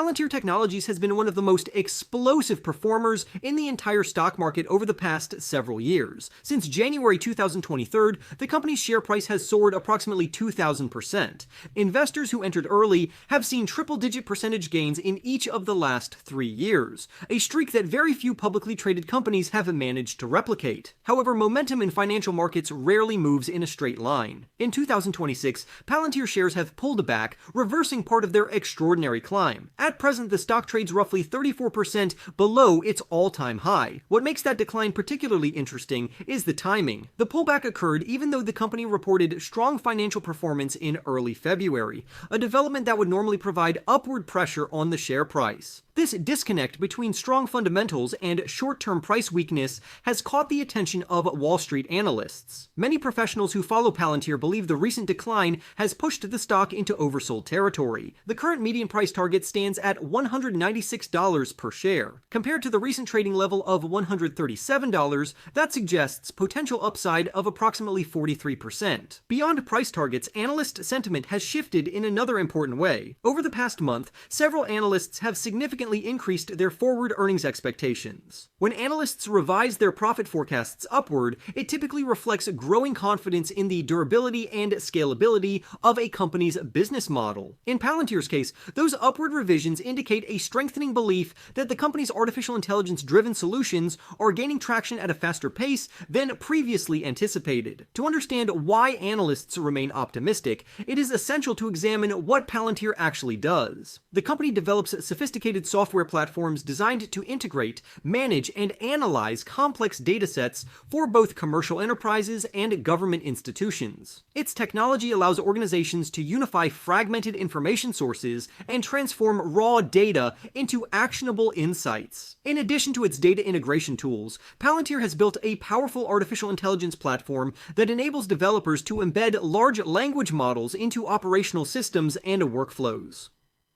Palantir Technologies has been one of the most explosive performers in the entire stock market over the past several years. Since January 2023, the company's share price has soared approximately 2,000%. Investors who entered early have seen triple-digit percentage gains in each of the last 3 years, a streak that very few publicly traded companies have managed to replicate. However, momentum in financial markets rarely moves in a straight line. In 2026, Palantir shares have pulled back, reversing part of their extraordinary climb. At present, the stock trades roughly 34% below its all-time high. What makes that decline particularly interesting is the timing. The pullback occurred even though the company reported strong financial performance in early February, a development that would normally provide upward pressure on the share price. This disconnect between strong fundamentals and short-term price weakness has caught the attention of Wall Street analysts. Many professionals who follow Palantir believe the recent decline has pushed the stock into oversold territory. The current median price target stands at $196 per share. Compared to the recent trading level of $137, that suggests potential upside of approximately 43%. Beyond price targets, analyst sentiment has shifted in another important way. Over the past month, several analysts have significantly increased their forward earnings expectations. When analysts revise their profit forecasts upward, it typically reflects growing confidence in the durability and scalability of a company's business model. In Palantir's case, those upward revisions indicate a strengthening belief that the company's artificial intelligence-driven solutions are gaining traction at a faster pace than previously anticipated. To understand why analysts remain optimistic, it is essential to examine what Palantir actually does. The company develops sophisticated software platforms designed to integrate, manage, and analyze complex datasets for both commercial enterprises and government institutions. Its technology allows organizations to unify fragmented information sources and transform raw data into actionable insights. In addition to its data integration tools, Palantir has built a powerful artificial intelligence platform that enables developers to embed large language models into operational systems and workflows.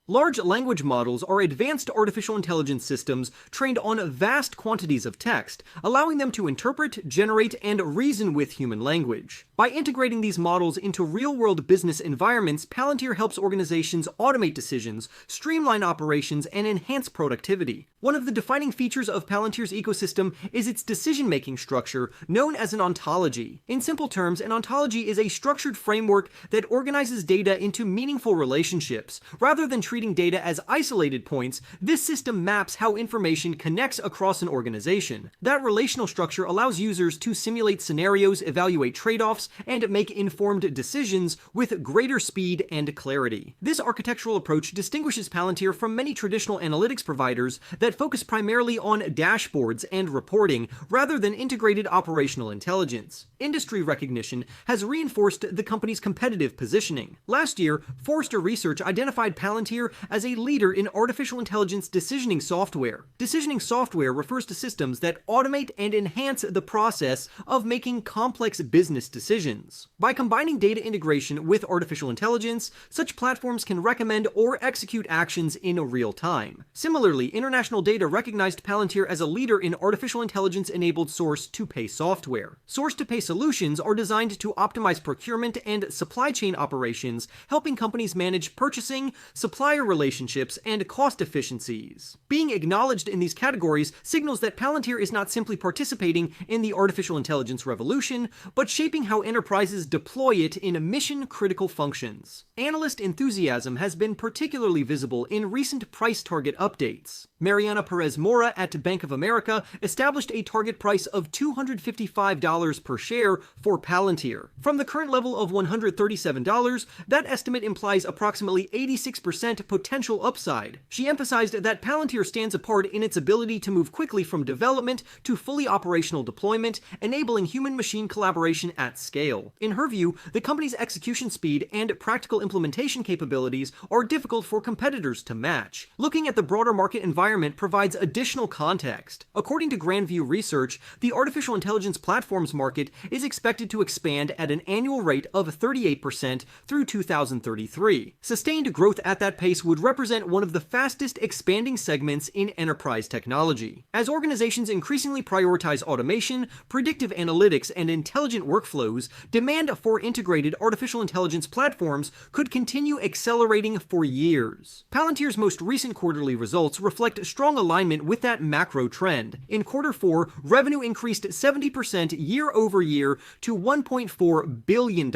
Large language models are advanced artificial intelligence systems trained on vast quantities of text, allowing them to interpret, generate, and reason with human language. By integrating these models into real-world business environments, Palantir helps organizations automate decisions, streamline operations, and enhance productivity. One of the defining features of Palantir's ecosystem is its decision-making structure, known as an ontology. In simple terms, an ontology is a structured framework that organizes data into meaningful relationships. Rather than treating data as isolated points, this system maps how information connects across an organization. That relational structure allows users to simulate scenarios, evaluate trade-offs, and make informed decisions with greater speed and clarity. This architectural approach distinguishes Palantir from many traditional analytics providers that focus primarily on dashboards and reporting rather than integrated operational intelligence. Industry recognition has reinforced the company's competitive positioning. Last year, Forrester Research identified Palantir as a leader in artificial intelligence decisioning software. Decisioning software refers to systems that automate and enhance the process of making complex business decisions. By combining data integration with artificial intelligence, such platforms can recommend or execute actions in real time. Similarly, International Data recognized Palantir as a leader in artificial intelligence-enabled source-to-pay software. Source-to-pay solutions are designed to optimize procurement and supply chain operations, helping companies manage purchasing, supplier relationships, and cost efficiencies. Being acknowledged in these categories signals that Palantir is not simply participating in the artificial intelligence revolution, but shaping how enterprises deploy it in mission-critical functions. Analyst enthusiasm has been particularly visible in recent price target updates. Mariana Perez Mora at Bank of America established a target price of $255 per share for Palantir. From the current level of $137, that estimate implies approximately 86% potential upside. She emphasized that Palantir stands apart in its ability to move quickly from development to fully operational deployment, enabling human-machine collaboration at scale. In her view, the company's execution speed and practical implementation capabilities are difficult for competitors to match. Looking at the broader market environment provides additional context. According to Grandview Research, the artificial intelligence platforms market is expected to expand at an annual rate of 38% through 2033. Sustained growth at that pace space would represent one of the fastest expanding segments in enterprise technology. As organizations increasingly prioritize automation, predictive analytics, and intelligent workflows, demand for integrated artificial intelligence platforms could continue accelerating for years. Palantir's most recent quarterly results reflect strong alignment with that macro trend. In Q4, revenue increased 70% year over year to $1.4 billion.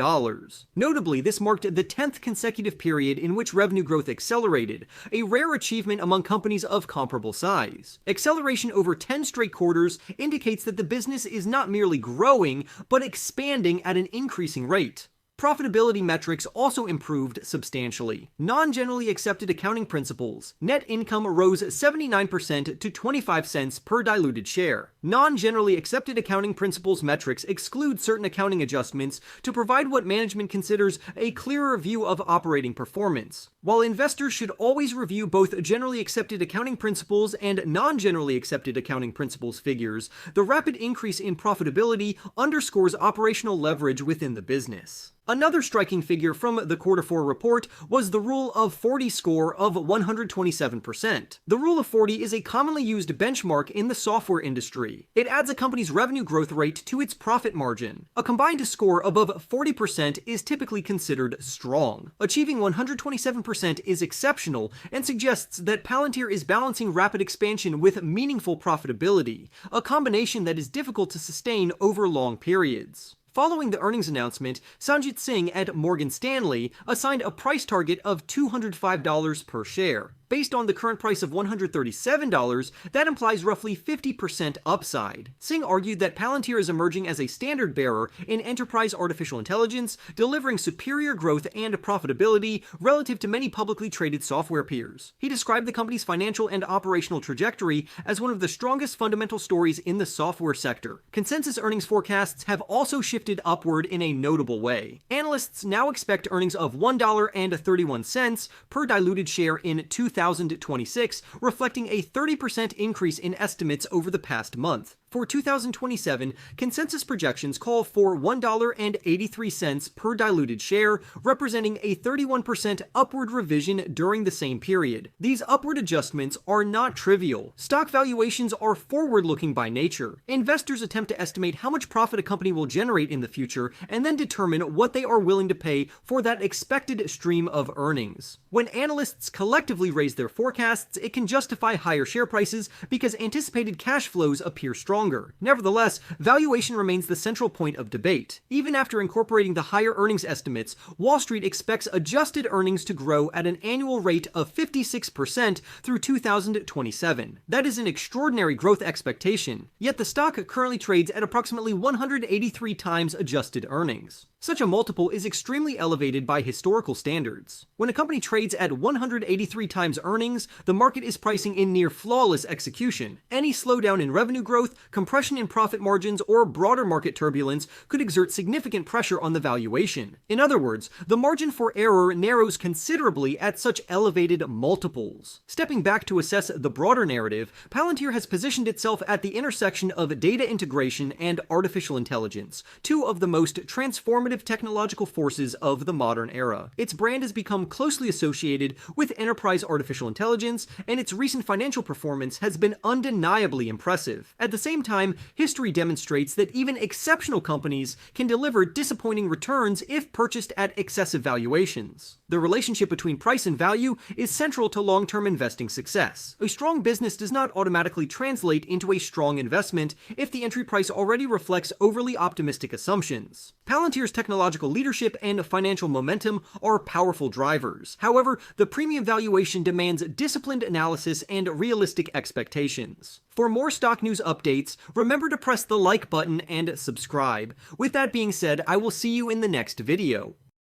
Notably, this marked the 10th consecutive period in which revenue growth accelerated, a rare achievement among companies of comparable size. Acceleration over 10 straight quarters indicates that the business is not merely growing, but expanding at an increasing rate. Profitability metrics also improved substantially. Non-generally accepted accounting principles. Net income rose 79% to 25 cents per diluted share. Non-generally accepted accounting principles metrics exclude certain accounting adjustments to provide what management considers a clearer view of operating performance. While investors should always review both generally accepted accounting principles and non-generally accepted accounting principles figures, the rapid increase in profitability underscores operational leverage within the business. Another striking figure from the Q4 report was the Rule of 40 score of 127%. The Rule of 40 is a commonly used benchmark in the software industry. It adds a company's revenue growth rate to its profit margin. A combined score above 40% is typically considered strong. Achieving 127% is exceptional and suggests that Palantir is balancing rapid expansion with meaningful profitability, a combination that is difficult to sustain over long periods. Following the earnings announcement, Sanjit Singh at Morgan Stanley assigned a price target of $205 per share. Based on the current price of $137, that implies roughly 50% upside. Singh argued that Palantir is emerging as a standard bearer in enterprise artificial intelligence, delivering superior growth and profitability relative to many publicly traded software peers. He described the company's financial and operational trajectory as one of the strongest fundamental stories in the software sector. Consensus earnings forecasts have also shifted upward in a notable way. Analysts now expect earnings of $1.31 per diluted share in 2026, reflecting a 30% increase in estimates over the past month. For 2027, consensus projections call for $1.83 per diluted share, representing a 31% upward revision during the same period. These upward adjustments are not trivial. Stock valuations are forward-looking by nature. Investors attempt to estimate how much profit a company will generate in the future and then determine what they are willing to pay for that expected stream of earnings. When analysts collectively raise their forecasts, it can justify higher share prices because anticipated cash flows appear strong. Nevertheless, valuation remains the central point of debate. Even after incorporating the higher earnings estimates, Wall Street expects adjusted earnings to grow at an annual rate of 56% through 2027. That is an extraordinary growth expectation, yet the stock currently trades at approximately 183 times adjusted earnings. Such a multiple is extremely elevated by historical standards. When a company trades at 183 times earnings, the market is pricing in near flawless execution. Any slowdown in revenue growth, compression in profit margins, or broader market turbulence could exert significant pressure on the valuation. In other words, the margin for error narrows considerably at such elevated multiples. Stepping back to assess the broader narrative, Palantir has positioned itself at the intersection of data integration and artificial intelligence, two of the most transformative technological forces of the modern era. Its brand has become closely associated with enterprise artificial intelligence, and its recent financial performance has been undeniably impressive. At the same time, history demonstrates that even exceptional companies can deliver disappointing returns if purchased at excessive valuations. The relationship between price and value is central to long-term investing success. A strong business does not automatically translate into a strong investment if the entry price already reflects overly optimistic assumptions. Palantir's technological leadership and financial momentum are powerful drivers. However, the premium valuation demands disciplined analysis and realistic expectations. For more stock news updates, remember to press the like button and subscribe. With that being said, I will see you in the next video.